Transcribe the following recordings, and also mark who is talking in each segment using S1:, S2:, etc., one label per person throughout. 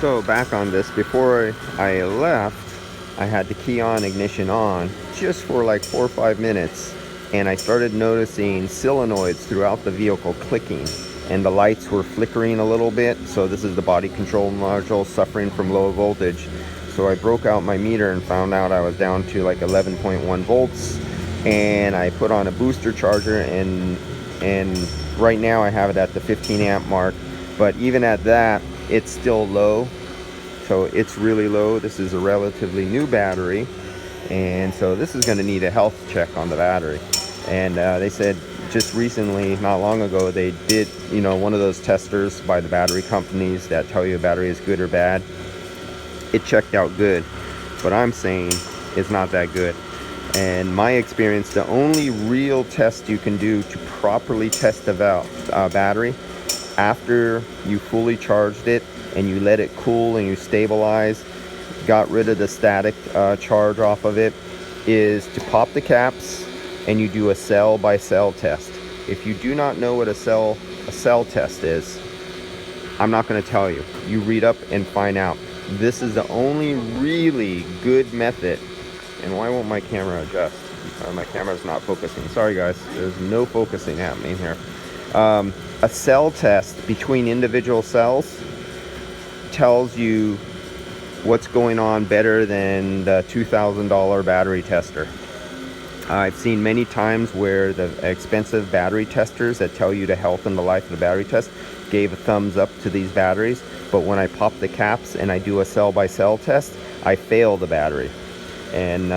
S1: So back on this, before I left, I had the key on, ignition on, just for like 4 or 5 minutes, and I started noticing solenoids throughout the vehicle clicking, and the lights were flickering a little bit. So this is the body control module suffering from low voltage. So I broke out my meter and found out I was down to like 11.1 volts, and I put on a booster charger, and right now I have it at the 15 amp mark, but even at that it's still low. So it's really low. This is a relatively new battery, and so this is going to need a health check on the battery. And they said just recently, not long ago, they did, one of those testers by the battery companies that tell you a battery is good or bad. It checked out good, but I'm saying it's not that good. And my experience, the only real test you can do to properly test a battery after you fully charged it and you let it cool and you stabilize, got rid of the static charge off of it, is to pop the caps and you do a cell by cell test. If you do not know what a cell test is, I'm not going to tell you. You read up and find out. This is the only really good method. And why won't my camera adjust? My camera's not focusing. Sorry guys, there's no focusing happening here. A cell test between individual cells tells you what's going on better than the $2,000 battery tester. I've seen many times where the expensive battery testers that tell you the health and the life of the battery test gave a thumbs up to these batteries, but when I pop the caps and I do a cell by cell test, I fail the battery. And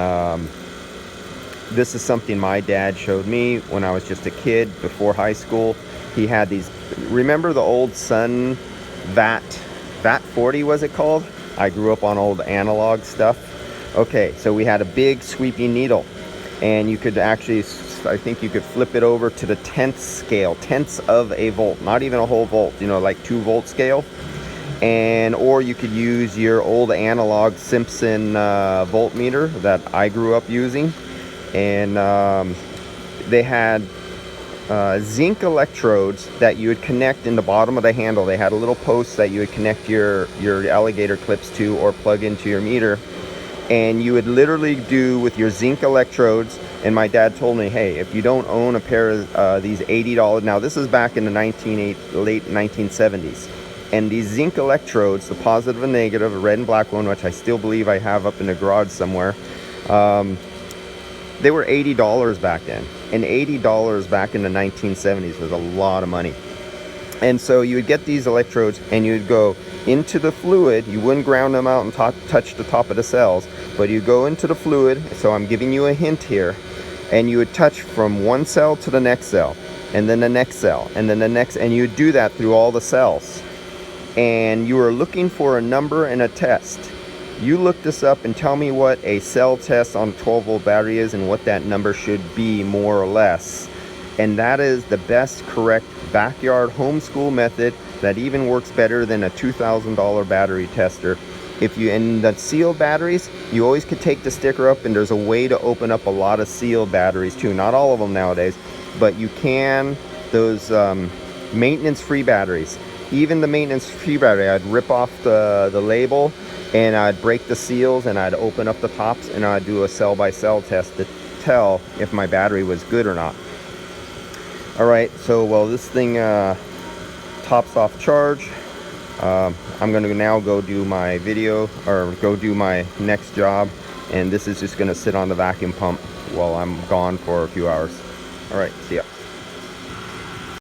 S1: this is something my dad showed me when I was just a kid before high school. He had these, remember the old Sun VAT 40 was it called? I grew up on old analog stuff. Okay, so we had a big sweeping needle, and you could actually, I think you could flip it over to the tenths scale, tenths of a volt, not even a whole volt, like 2 volt scale. And or you could use your old analog Simpson voltmeter that I grew up using, and they had zinc electrodes that you would connect in the bottom of the handle. They had a little post that you would connect your alligator clips to or plug into your meter, and you would literally do with your zinc electrodes. And my dad told me, hey, if you don't own a pair of these $80, now this is back in the late 1970s, and these zinc electrodes, the positive and negative, a red and black one, which I still believe I have up in the garage somewhere, they were $80 back then. And $80 back in the 1970s was a lot of money. And so you would get these electrodes and you'd go into the fluid. You wouldn't ground them out and touch the top of the cells, but you go into the fluid. So I'm giving you a hint here. And you would touch from one cell to the next cell, and then the next cell, and then the next, and you would do that through all the cells. And you were looking for a number and a test. You look this up and tell me what a cell test on a 12 volt battery is and what that number should be, more or less. And that is the best correct backyard homeschool method that even works better than a $2,000 battery tester. If you, in the sealed batteries, you always could take the sticker up, and there's a way to open up a lot of sealed batteries too. Not all of them nowadays, but you can. Those maintenance free batteries, even the maintenance free battery, I'd rip off the label, and I'd break the seals, and I'd open up the tops, and I'd do a cell by cell test to tell if my battery was good or not. All right, so while this thing tops off charge, I'm going to now go do my video, or go do my next job, and this is just going to sit on the vacuum pump while I'm gone for a few hours. All right, see ya.